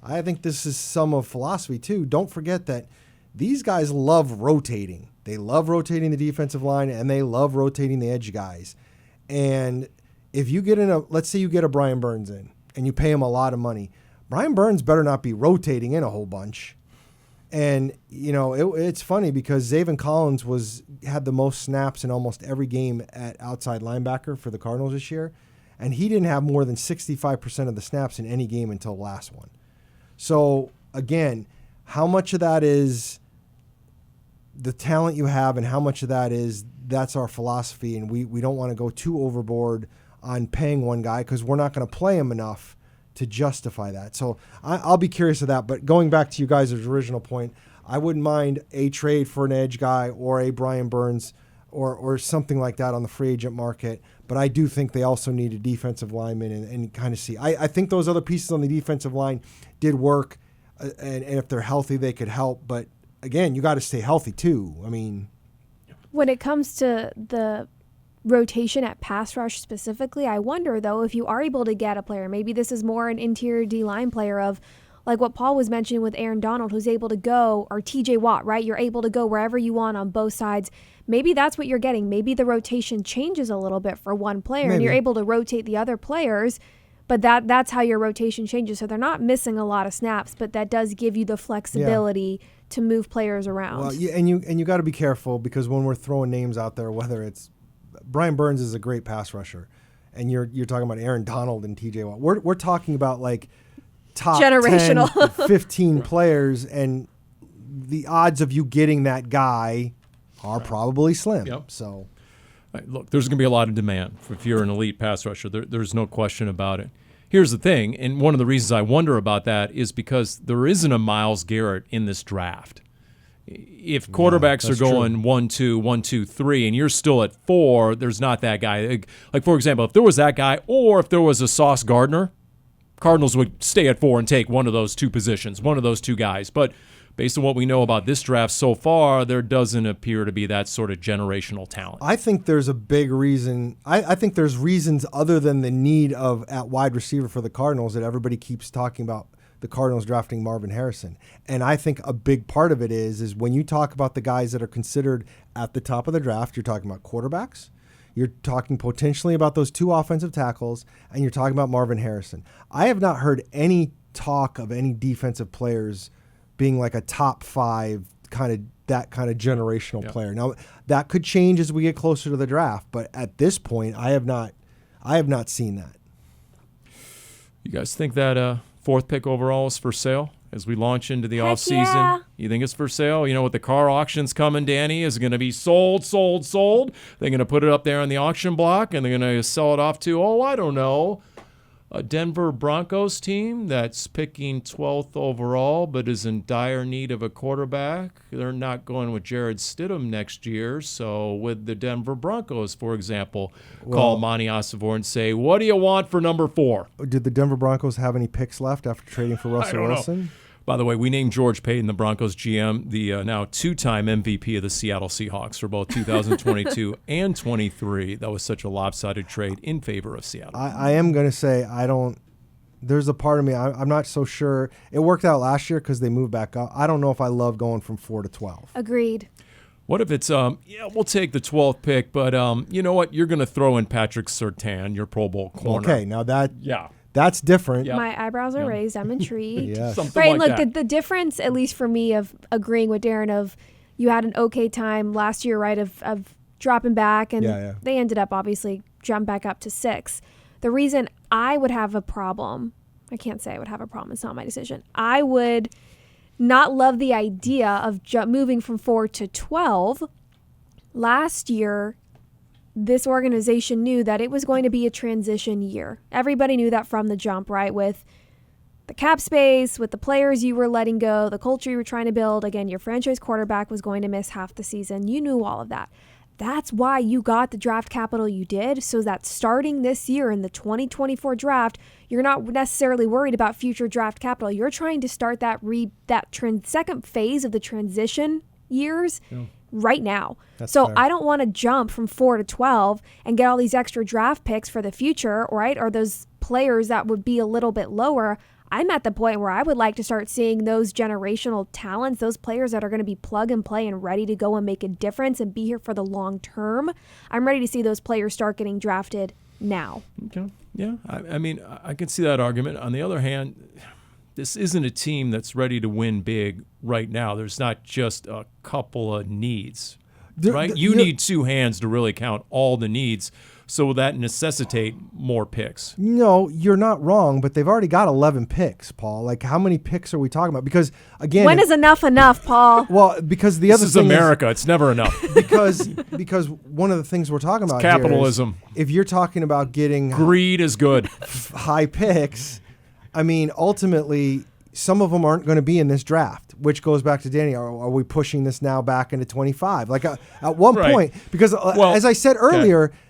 I think this is some of philosophy too. Don't forget that these guys love rotating. They love rotating the defensive line, and they love rotating the edge guys. And if you get let's say you get a Brian Burns in, and you pay him a lot of money, Brian Burns better not be rotating in a whole bunch. And, you know, it's funny because Zaven Collins had the most snaps in almost every game at outside linebacker for the Cardinals this year, and he didn't have more than 65% of the snaps in any game until the last one. So, again, how much of that is the talent you have and how much of that is that's our philosophy, and we don't want to go too overboard on paying one guy because we're not going to play him enough to justify that. So I'll be curious of that. But going back to you guys' original point, I wouldn't mind a trade for an edge guy or a Brian Burns or something like that on the free agent market. But I do think they also need a defensive lineman and kind of see. I think those other pieces on the defensive line did work, and if they're healthy, they could help. But again, you got to stay healthy too. I mean, when it comes to the rotation at pass rush specifically, I wonder though if you are able to get a player, maybe this is more an interior D-line player of like what Paul was mentioning with Aaron Donald, who's able to go, or TJ Watt, right? You're able to go wherever you want on both sides. Maybe that's what you're getting. Maybe the rotation changes a little bit for one player and you're able to rotate the other players, but that's how your rotation changes. So they're not missing a lot of snaps, but that does give you the flexibility to move players around. Well, and you got to be careful, because when we're throwing names out there, whether it's Brian Burns is a great pass rusher, and you're talking about Aaron Donald and TJ Watt. We're talking about like top generational 10, 15 players, and the odds of you getting that guy are probably slim. Yep. So, look, there's going to be a lot of demand if you're an elite pass rusher. There's no question about it. Here's the thing, and one of the reasons I wonder about that is because there isn't a Myles Garrett in this draft. If quarterbacks are going 1, 2, 1, 2, 3, and you're still at 4, there's not that guy. Like, for example, if there was that guy, or if there was a Sauce Gardner, Cardinals would stay at 4 and take one of those two positions, one of those two guys. But based on what we know about this draft so far, there doesn't appear to be that sort of generational talent. I think there's a big reason. I think there's reasons other than the need of at wide receiver for the Cardinals that everybody keeps talking about the Cardinals drafting Marvin Harrison. And I think a big part of it is when you talk about the guys that are considered at the top of the draft, you're talking about quarterbacks, you're talking potentially about those 2 offensive tackles, and you're talking about Marvin Harrison. I have not heard any talk of any defensive players being like a top 5 kind of generational player. Now that could change as we get closer to the draft, but at this point I have not seen that. You guys think that 4th pick overall is for sale as we launch into the offseason? Yeah. You think it's for sale? You know, with the car auctions coming, Dani, is it going to be sold? They're going to put it up there on the auction block and they're going to sell it off to, I don't know, a Denver Broncos team that's picking 12th overall but is in dire need of a quarterback. They're not going with Jared Stidham next year. So with the Denver Broncos, for example, call Monty Osivor and say, what do you want for number 4? Did the Denver Broncos have any picks left after trading for Russell Wilson? Know. By the way, we named George Payton, the Broncos GM, the now 2-time MVP of the Seattle Seahawks for both 2022 and 23. That was such a lopsided trade in favor of Seattle. I am going to say there's a part of me, I'm not so sure. It worked out last year because they moved back up. I don't know if I love going from 4 to 12. Agreed. What if it's, we'll take the 12th pick, but you know what? You're going to throw in Patrick Surtain, your Pro Bowl corner. Okay, now that's different. Yep. My eyebrows are raised. I'm intrigued. Yes. Something right, like and look, the difference, at least for me, of agreeing with Darren, of you had an okay time last year, right, of dropping back, and they ended up obviously jump back up to 6. The reason I would have a problem, I can't say I would have a problem, it's not my decision. I would not love the idea of moving from 4 to 12. Last year, this organization knew that it was going to be a transition year. Everybody knew that from the jump, right? With the cap space, with the players you were letting go, the culture you were trying to build. Again, your franchise quarterback was going to miss half the season. You knew all of that. That's why you got the draft capital you did, so that starting this year in the 2024 draft, you're not necessarily worried about future draft capital. You're trying to start that second phase of the transition years right now. That's so fair. I don't want to jump from 4 to 12 and get all these extra draft picks for the future, right? Or those players that would be a little bit lower. I'm at the point where I would like to start seeing those generational talents, those players that are going to be plug and play and ready to go and make a difference and be here for the long term. I'm ready to see those players start getting drafted now. Okay. Yeah. I mean, I can see that argument. On the other hand, this isn't a team that's ready to win big right now. There's not just a couple of needs, right? You need 2 hands to really count all the needs. So will that necessitate more picks? No, you're not wrong, but they've already got 11 picks, Paul. Like, how many picks are we talking about? Because, again... When is enough, Paul? Well, because the other thing is America. It's never enough. Because one of the things we're talking about capitalism. Here is if you're talking about getting... Greed is good. High picks, I mean, ultimately, some of them aren't going to be in this draft, which goes back to Dani. Are we pushing this now back into 25? Like, at one point, because as I said earlier... Okay.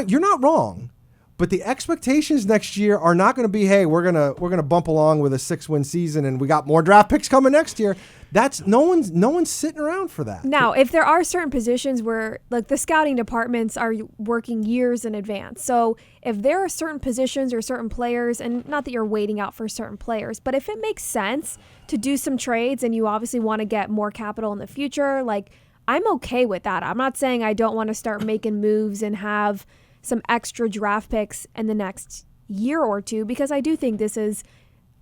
You're not wrong, But the expectations next year are not going to be, hey, we're gonna bump along with a 6-win season and we got more draft picks coming next year. That's no one's sitting around for that. Now, if there are certain positions where like the scouting departments are working years in advance. So if there are certain positions or certain players, and not that you're waiting out for certain players, but if it makes sense to do some trades and you obviously want to get more capital in the future, like I'm okay with that. I'm not saying I don't want to start making moves and have some extra draft picks in the next year or two, because I do think this is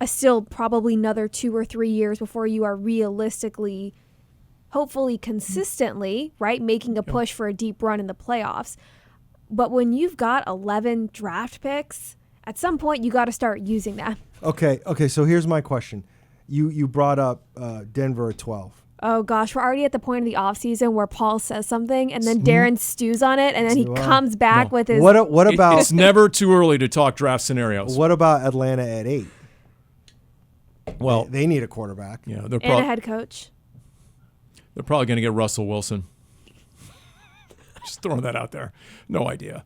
still probably another 2 or 3 years before you are realistically, hopefully consistently, right, making a push for a deep run in the playoffs. But when you've got 11 draft picks, at some point you got to start using them. Okay. So here's my question. You brought up Denver at 12. Oh, gosh, we're already at the point of the offseason where Paul says something and then Darren stews on it, and then he comes back with his... What about... It's never too early to talk draft scenarios. What about Atlanta at 8? Well, they need a quarterback. Yeah, and a head coach. They're probably going to get Russell Wilson. Just throwing that out there. No idea.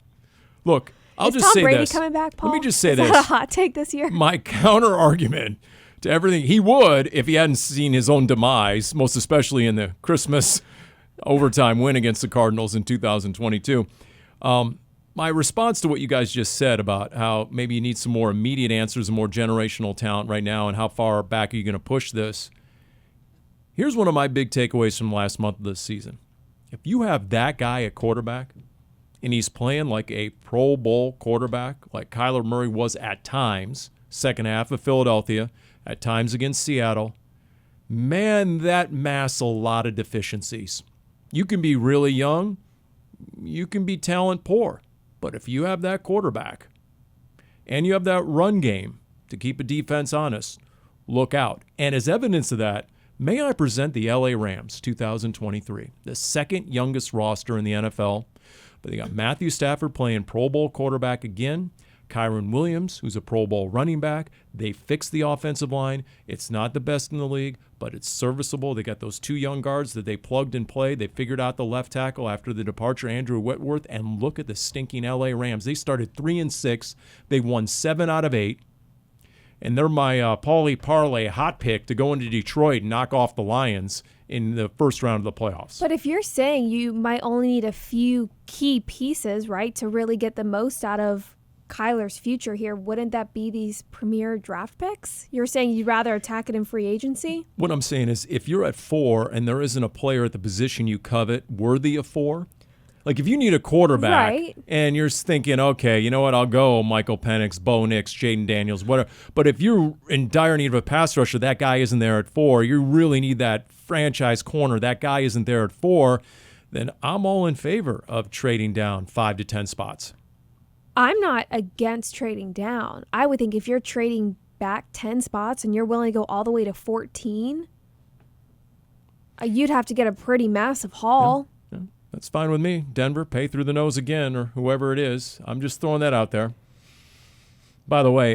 Look, I'll Is just Tom say Brady this. coming back, Paul? Let me just say Is this. that a hot take this year? My counter argument to everything, he would if he hadn't seen his own demise, most especially in the Christmas overtime win against the Cardinals in 2022. My response to what you guys just said about how maybe you need some more immediate answers and more generational talent right now and how far back are you going to push this, here's one of my big takeaways from last month of this season. If you have that guy at quarterback and he's playing like a Pro Bowl quarterback, like Kyler Murray was at times, second half of Philadelphia, at times against Seattle, man, that masks a lot of deficiencies. You can be really young, you can be talent poor, but if you have that quarterback and you have that run game to keep a defense honest, look out. And as evidence of that, may I present the LA Rams 2023, the second youngest roster in the NFL, but they got Matthew Stafford playing Pro Bowl quarterback again, Kyron Williams, who's a Pro Bowl running back. They fixed the offensive line. It's not the best in the league, but it's serviceable. They got those 2 young guards that they plugged and played. They figured out the left tackle after the departure of Andrew Whitworth, and look at the stinking LA Rams. They started 3-6. They won 7 out of 8, and they're my Paulie Parlay hot pick to go into Detroit and knock off the Lions in the first round of the playoffs. But if you're saying you might only need a few key pieces, right, to really get the most out of Kyler's future here, wouldn't that be these premier draft picks? You're saying you'd rather attack it in free agency? What I'm saying is if you're at 4 and there isn't a player at the position you covet worthy of 4, like if you need a quarterback and you're thinking, okay, you know what, I'll go Michael Penix, Bo Nix, Jaden Daniels, whatever. But if you're in dire need of a pass rusher, that guy isn't there at 4. You really need that franchise corner. That guy isn't there at 4. Then I'm all in favor of trading down 5 to 10 spots. I'm not against trading down. I would think if you're trading back 10 spots and you're willing to go all the way to 14, you'd have to get a pretty massive haul. Yeah, that's fine with me. Denver, pay through the nose again, or whoever it is. I'm just throwing that out there. By the way,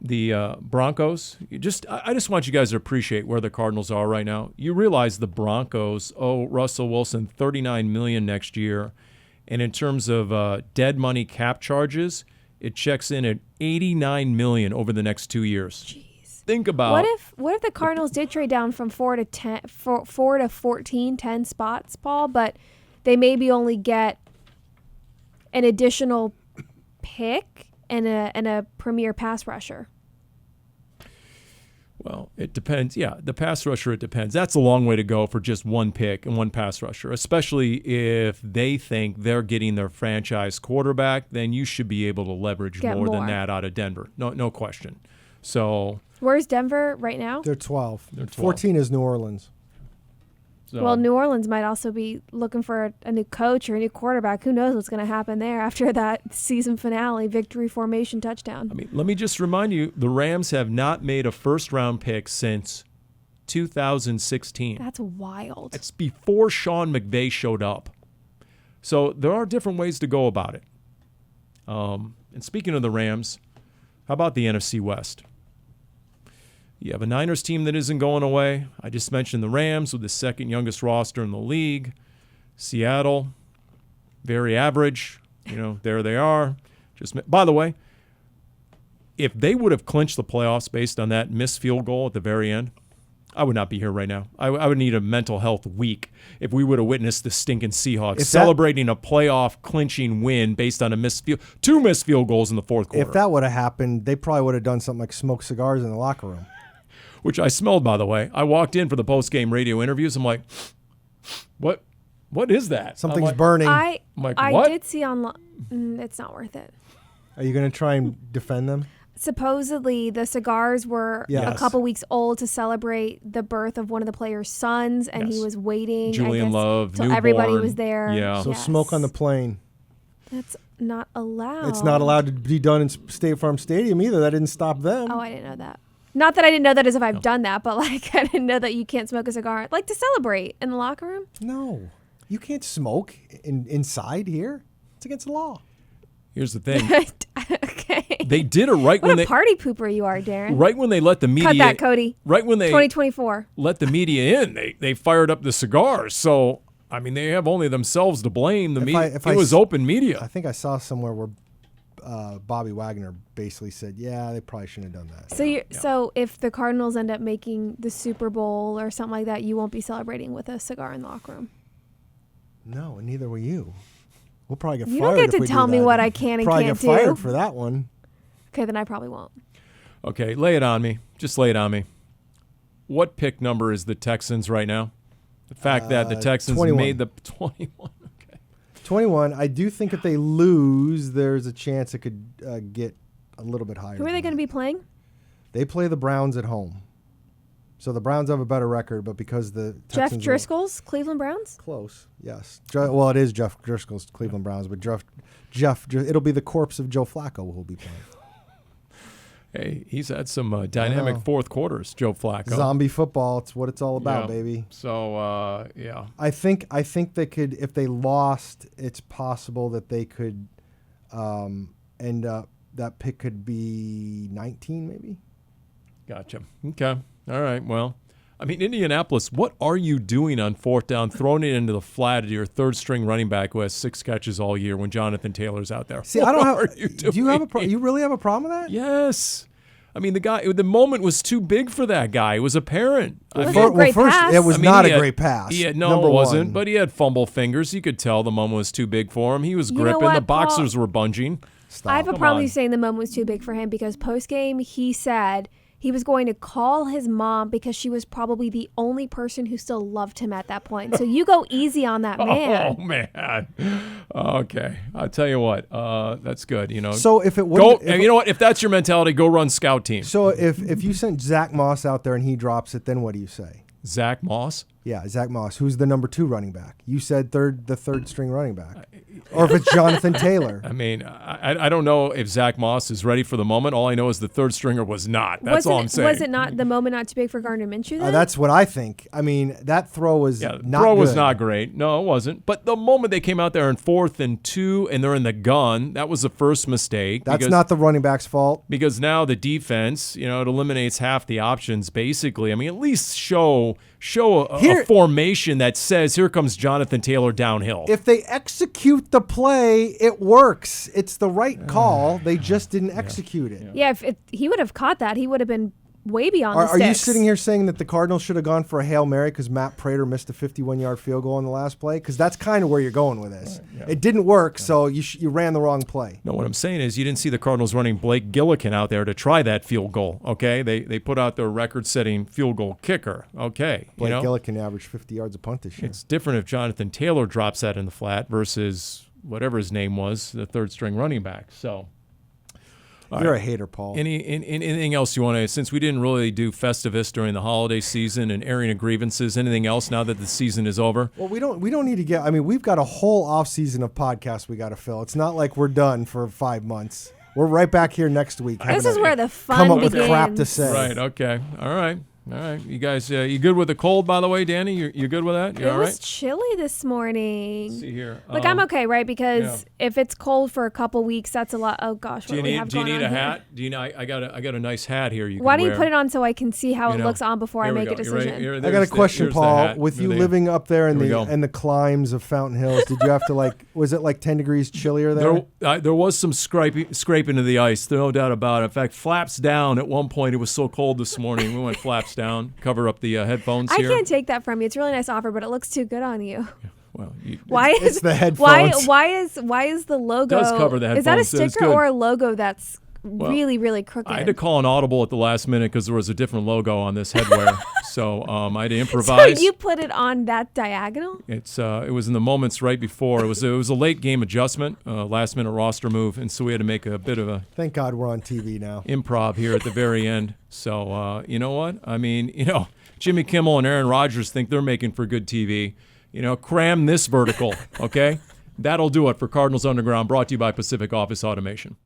the Broncos, I just want you guys to appreciate where the Cardinals are right now. You realize the Broncos owe Russell Wilson $39 million next year. And in terms of dead money cap charges, it checks in at $89 million over the next 2 years. Jeez. Think about what if the Cardinals did trade down from 4 to 14, 10 spots, Paul, but they maybe only get an additional pick and a premier pass rusher? Well, it depends. Yeah, the pass rusher, it depends. That's a long way to go for just one pick and one pass rusher, especially if they think they're getting their franchise quarterback. Then you should be able to leverage more than that out of Denver. No question. So where's Denver right now? They're 12. 14 is New Orleans. So, well, New Orleans might also be looking for a new coach or a new quarterback. Who knows what's going to happen there after that season finale victory formation touchdown. I mean, let me just remind you, the Rams have not made a first-round pick since 2016. That's wild. It's before Sean McVay showed up. So there are different ways to go about it. And speaking of the Rams, how about the NFC West? You have a Niners team that isn't going away. I just mentioned the Rams with the second youngest roster in the league. Seattle, very average. There they are. By the way, if they would have clinched the playoffs based on that missed field goal at the very end, I would not be here right now. I would need a mental health week if we would have witnessed the stinking Seahawks celebrating a playoff clinching win based on two missed field goals in the fourth quarter. If that would have happened, they probably would have done something like smoke cigars in the locker room. Which I smelled, by the way. I walked in for the post-game radio interviews. I'm like, what is that? Something's burning. I what? did see online. It's not worth it. Are you going to try and defend them? Supposedly, the cigars were a couple weeks old to celebrate the birth of one of the players' sons, and he was waiting. Julian Love, till newborn. everybody was there. Yeah. So smoke on the plane. That's not allowed. It's not allowed to be done in State Farm Stadium either. That didn't stop them. Oh, I didn't know that. Not that I didn't know that as if I've done that, but like I didn't know that you can't smoke a cigar. Like to celebrate in the locker room? No. You can't smoke inside here. It's against the law. Here's the thing. Okay. They did it right when What a party pooper you are, Darren. Right when they let the media... Cut that, Cody. Right when they 2024. let the media in, they fired up the cigars. So, I mean, they have only themselves to blame. The media. It was open media. I think I saw somewhere where Bobby Wagner basically said, yeah, they probably shouldn't have done that. So so if the Cardinals end up making the Super Bowl or something like that, you won't be celebrating with a cigar in the locker room? No, and neither will you. We'll probably get fired. You don't get to tell me what I can and probably can't get fired do. for that one. Okay, then I probably won't. Okay, lay it on me. Just lay it on me. What pick number is the Texans right now? The fact that the Texans 21. made the 21. Okay. 21. I do think if they lose, there's a chance it could get a little bit higher. Who are they going to be playing? They play the Browns at home. So the Browns have a better record, but because the Jeff Texans Driscoll's Cleveland Browns? Close, yes. Well, it is Jeff Driscoll's Cleveland Browns, but it'll be the corpse of Joe Flacco who will be playing. Hey, he's had some dynamic fourth quarters, Joe Flacco. Zombie football, it's what it's all about, baby. So, yeah. I think they could, if they lost, it's possible that they could end up, that pick could be 19 maybe. Gotcha. Okay. All right. Well, I mean, Indianapolis, what are you doing on fourth down, throwing it into the flat of your third-string running back who has 6 catches all year when Jonathan Taylor's out there? See, what I don't are have. you doing? Do you have you really have a problem with that? Yes. I mean, the moment was too big for that guy. It was apparent. It wasn't a great pass. It was not a great pass. It number wasn't. one. But he had fumble fingers. You could tell the moment was too big for him. He was gripping. what, The boxers Paul? were bunging. Stop. I have a Come problem on. with you saying the moment was too big for him because post-game he said he was going to call his mom because she was probably the only person who still loved him at that point. So you go easy on that man. Oh, man. Okay. I'll tell you what. That's good. You know. So if it Go, would, and you know what? If that's your mentality, go run scout team. so if you sent Zach Moss out there and he drops it, then what do you say? Zach Moss. Yeah, Zach Moss, who's the number 2 running back. You said the third string running back. Or if it's Jonathan Taylor. I mean, I don't know if Zach Moss is ready for the moment. All I know is the third stringer was not. That's all I'm saying. Was it not the moment not too big for Gardner Minshew then? That's what I think. I mean, that throw was not throw was good. not great. No, it wasn't. But the moment they came out there in 4th and 2 and they're in the gun, that was the first mistake. That's not the running back's fault. Because now the defense, it eliminates half the options basically. I mean, at least show a formation that says, here comes Jonathan Taylor downhill. If they execute the play, it works. It's the right call. They just didn't execute it. Yeah, if he would have caught that, he would have been way beyond the Are sticks. you sitting here saying that the Cardinals should have gone for a Hail Mary because Matt Prater missed a 51-yard field goal in the last play? Because that's kind of where you're going with this. It didn't work, so you ran the wrong play. No, what I'm saying is you didn't see the Cardinals running Blake Gillikin out there to try that field goal, okay? They put out their record-setting field goal kicker, okay? Blake Gillikin averaged 50 yards a punt this year. It's different if Jonathan Taylor drops that in the flat versus whatever his name was, the third-string running back. So, You're a hater, Paul. anything else you want to, since we didn't really do Festivus during the holiday season and airing of grievances, anything else now that the season is over? Well, we don't need to get, I mean, we've got a whole off season of podcasts we got to fill. It's not like we're done for 5 months. We're right back here next week. This is where the fun come up begins. with crap to say. Right, okay. All right. All right. You guys, you good with the cold, by the way, Dani? You good with that? You It all was right? chilly this morning. Let's see here. Look, I'm okay, right? Because yeah. if it's cold for a couple weeks, that's a lot. Oh gosh, what do we have Do you going need on a here? hat? Do you know? I got a nice hat here. You Why can don't you wear. put it on so I can see how You it know, looks on before I Here we make a go. You're right decision? here. I got a There's question, here's the Paul. hat. With you There living up there in Here we go. the climbs of Fountain Hills, did you have to was it like 10 degrees chillier there? There was some scraping of the ice, no doubt about it. In fact, flaps down. At one point, it was so cold this morning. We went flaps down, cover up the headphones I here. can't take that from you. It's a really nice offer, but it looks too good on you. Well, Why is it's the headphones. why is the logo? Does cover the Is that a headphones. It's sticker good. or a logo that's really crooked? I had to call an audible at the last minute because there was a different logo on this headwear, so I had to improvise. So you put it on that diagonal? It was in the moments right before. It was a late game adjustment, last minute roster move, and so we had to make a bit of a Thank God we're on TV now. improv here at the very end. So you know what? I mean, Jimmy Kimmel and Aaron Rodgers think they're making for good TV. Cram this vertical, okay? That'll do it for Cardinals Underground, brought to you by Pacific Office Automation.